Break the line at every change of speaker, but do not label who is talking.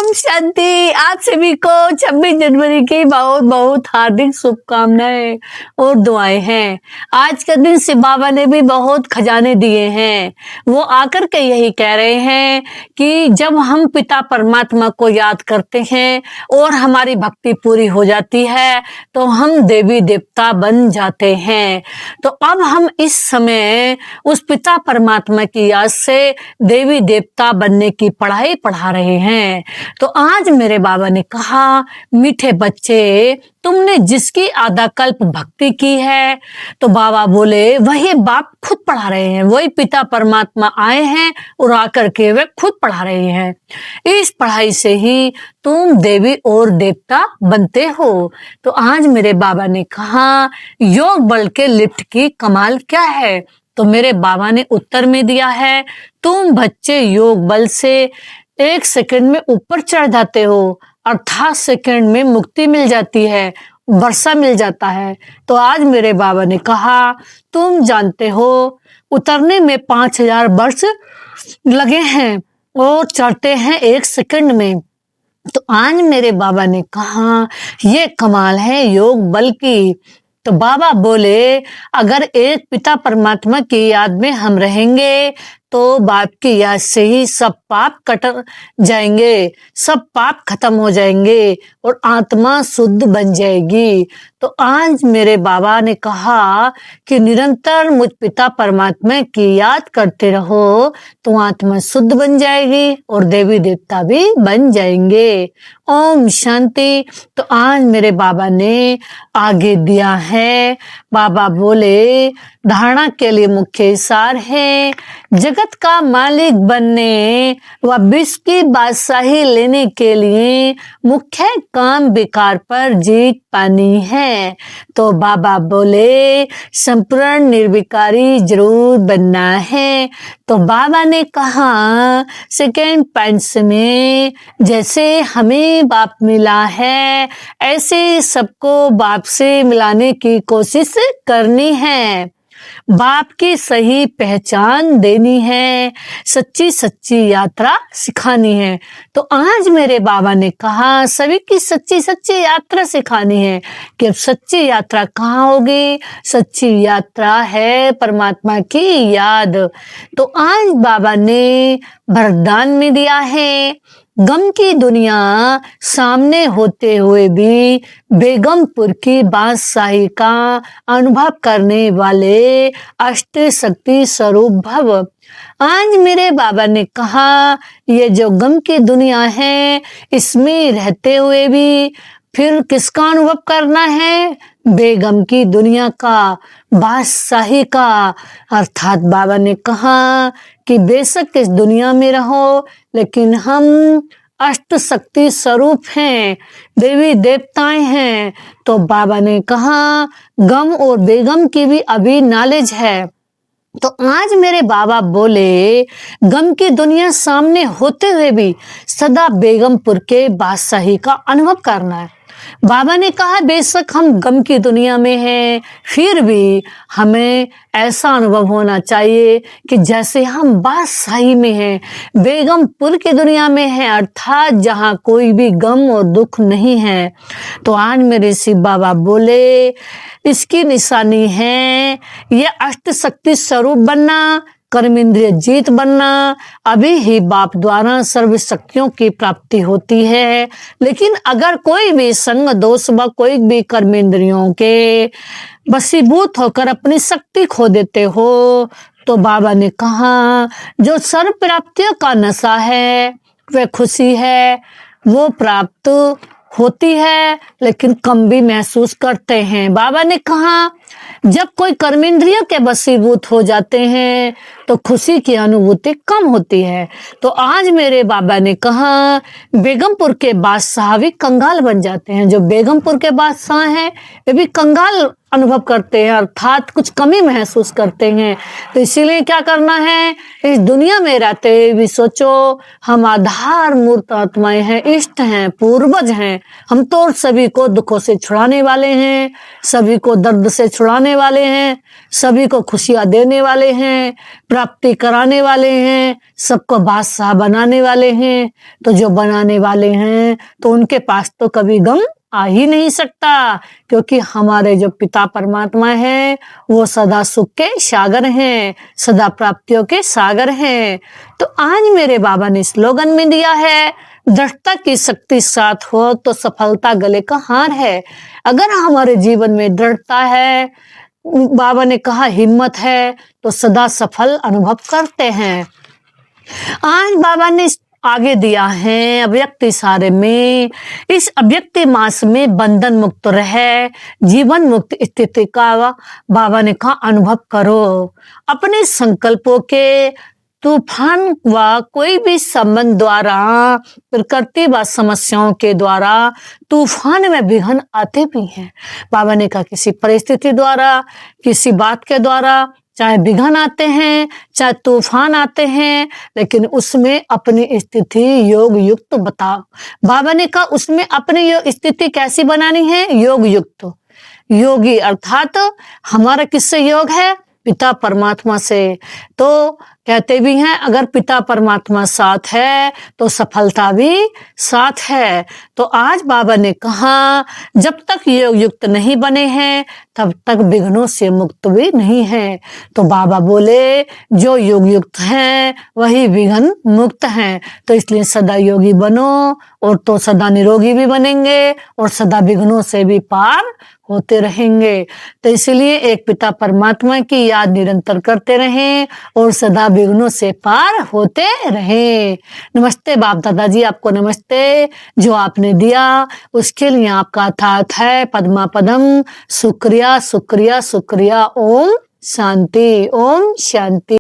ओम शांति। आप सभी को 26 जनवरी की बहुत बहुत हार्दिक शुभकामनाएं और दुआएं हैं। आज के दिन शिव बाबा ने भी बहुत खजाने दिए हैं। वो आकर के यही कह रहे हैं कि जब हम पिता परमात्मा को याद करते हैं और हमारी भक्ति पूरी हो जाती है तो हम देवी देवता बन जाते हैं। तो अब हम इस समय उस पिता परमात्मा की याद से देवी देवता बनने की पढ़ाई पढ़ा रहे हैं। तो आज मेरे बाबा ने कहा, मीठे बच्चे, तुमने जिसकी आधा कल्प भक्ति की है, तो बाबा बोले वही बाप खुद पढ़ा रहे हैं, वही पिता परमात्मा आए हैं और आकर के वे खुद पढ़ा रहे हैं। इस पढ़ाई से ही तुम देवी और देवता बनते हो। तो आज मेरे बाबा ने कहा, योग बल के लिफ्ट की कमाल क्या है? तो मेरे बाबा ने उत्तर में दिया है, तुम बच्चे योग बल से 1 सेकंड में ऊपर चढ़ जाते हो, अर्थात सेकंड में मुक्ति मिल जाती है, वर्षा मिल जाता है। तो आज मेरे बाबा ने कहा, तुम जानते हो उतरने में 5000 वर्ष लगे हैं और चढ़ते हैं 1 सेकंड में। तो आज मेरे बाबा ने कहा, ये कमाल है योग बल की। तो बाबा बोले, अगर एक पिता परमात्मा की याद में हम रहेंगे तो बाप की याद से ही सब पाप कट जाएंगे, सब पाप खत्म हो जाएंगे और आत्मा शुद्ध बन जाएगी। तो आज मेरे बाबा ने कहा कि निरंतर मुझ पिता परमात्मा की याद करते रहो तो आत्मा शुद्ध बन जाएगी और देवी देवता भी बन जाएंगे। ओम शांति। तो आज मेरे बाबा ने आगे दिया है। बाबा बोले, धारणा के लिए मुख्य सार है, जगत का मालिक बनने व विश्व की बादशाही लेने के लिए मुख्य काम विकार पर जीत पानी है। तो बाबा बोले, संपूर्ण निर्विकारी जरूर बनना है। तो बाबा ने कहा, सेकेंड पॉइंट्स में जैसे हमें बाप मिला है ऐसे सबको बाप से मिलाने की कोशिश करनी है, बाप की सही पहचान देनी है, सच्ची सच्ची यात्रा सिखानी है। तो आज मेरे बाबा ने कहा, सभी की सच्ची सच्ची यात्रा सिखानी है। कि अब सच्ची यात्रा कहाँ होगी? सच्ची यात्रा है परमात्मा की याद। तो आज बाबा ने वरदान में दिया है, गम की दुनिया सामने होते हुए भी बेगमपुर की बादशाही का अनुभव करने वाले अष्ट शक्ति स्वरूप भव। आज मेरे बाबा ने कहा, ये जो गम की दुनिया है इसमें रहते हुए भी फिर किसका अनुभव करना है? बेगम की दुनिया का, बादशाही का। अर्थात बाबा ने कहा कि बेशक इस दुनिया में रहो लेकिन हम अष्ट शक्ति स्वरूप हैं, देवी देवताएं हैं। तो बाबा ने कहा, गम और बेगम की भी अभी नॉलेज है। तो आज मेरे बाबा बोले, गम की दुनिया सामने होते हुए भी सदा बेगमपुर के बादशाही का अनुभव करना है। बाबा ने कहा, बेशक हम गम की दुनिया में हैं फिर भी हमें ऐसा अनुभव होना चाहिए कि जैसे हम बादशाही में हैं, बेगमपुर की दुनिया में हैं, अर्थात जहाँ कोई भी गम और दुख नहीं है। तो आज मेरे शिव बाबा बोले, इसकी निशानी है ये अष्ट शक्ति स्वरूप बनना, कर्म इंद्रिय जीत बनना। अभी ही बाप द्वारा सर्व शक्तियों की प्राप्ति होती है, लेकिन अगर कोई भी संग दोष व कोई भी कर्म इंद्रियों के वशीभूत होकर अपनी शक्ति खो देते हो तो बाबा ने कहा, जो सर्व प्राप्तियों का नशा है वह खुशी है, वो प्राप्त होती है लेकिन कम भी महसूस करते हैं। बाबा ने कहा, जब कोई कर्मेंद्रियों के वशीभूत हो जाते हैं तो खुशी की अनुभूति कम होती है। तो आज मेरे बाबा ने कहा, बेगमपुर के बादशाह भी कंगाल बन जाते हैं। जो बेगमपुर के बादशाह हैं वे भी कंगाल अनुभव करते हैं, अर्थात कुछ कमी महसूस करते हैं। तो इसीलिए क्या करना है, इस दुनिया में रहते हुए भी सोचो हम आधार मूर्त आत्माएं हैं, इष्ट हैं, पूर्वज हैं। हम तो सभी को दुखों से छुड़ाने वाले हैं, सभी को दर्द से छुड़ाने वाले हैं, सभी को खुशियां देने वाले हैं, प्राप्ति कराने वाले हैं, सबको बादशाह बनाने वाले हैं। तो जो बनाने वाले हैं तो उनके पास तो कभी गम आ ही नहीं सकता, क्योंकि हमारे जो पिता परमात्मा है वो सदा सुख के सागर हैं, सदा प्राप्तियों के सागर हैं। तो आज मेरे बाबा ने स्लोगन में दिया है, दृढ़ता की शक्ति साथ हो तो सफलता गले का हार है। अगर हमारे जीवन में दृढ़ता है, बाबा ने कहा हिम्मत है, तो सदा सफल अनुभव करते हैं। आज बाबा ने आगे दिया है अव्यक्त इशारे में, इस अव्यक्त मास में बंधन मुक्त रहे, जीवन मुक्त स्थिति का बाबा ने कहा अनुभव करो। अपने संकल्पों के तूफान व कोई भी संबंध द्वारा, प्रकृति व समस्याओं के द्वारा तूफान में विघ्न आते भी हैं। बाबा ने कहा किसी परिस्थिति द्वारा, किसी बात के द्वारा चाहे विघ्न आते हैं, चाहे तूफान आते हैं, लेकिन उसमें अपनी स्थिति योग युक्त बताओ। बाबा ने कहा उसमें अपनी स्थिति कैसी बनानी है, योग युक्त। योगी अर्थात हमारा किससे योग है, पिता परमात्मा से। तो कहते भी हैं अगर पिता परमात्मा साथ है तो सफलता भी साथ है। तो आज बाबा ने कहा जब तक योग युक्त नहीं बने हैं तब तक विघ्नों से मुक्त भी नहीं है। तो बाबा बोले जो योग युक्त हैं वही विघ्न मुक्त हैं। तो इसलिए सदा योगी बनो और तो सदा निरोगी भी बनेंगे और सदा विघ्नों से भी पार होते रहेंगे। तो इसलिए एक पिता परमात्मा की याद निरंतर करते रहें और सदा विघ्नों से पार होते रहें। नमस्ते बाप दादाजी, आपको नमस्ते। जो आपने दिया उसके लिए आपका अथाथ है पद्मा पदम। शुक्रिया शुक्रिया शुक्रिया। ओम शांति, ओम शांति।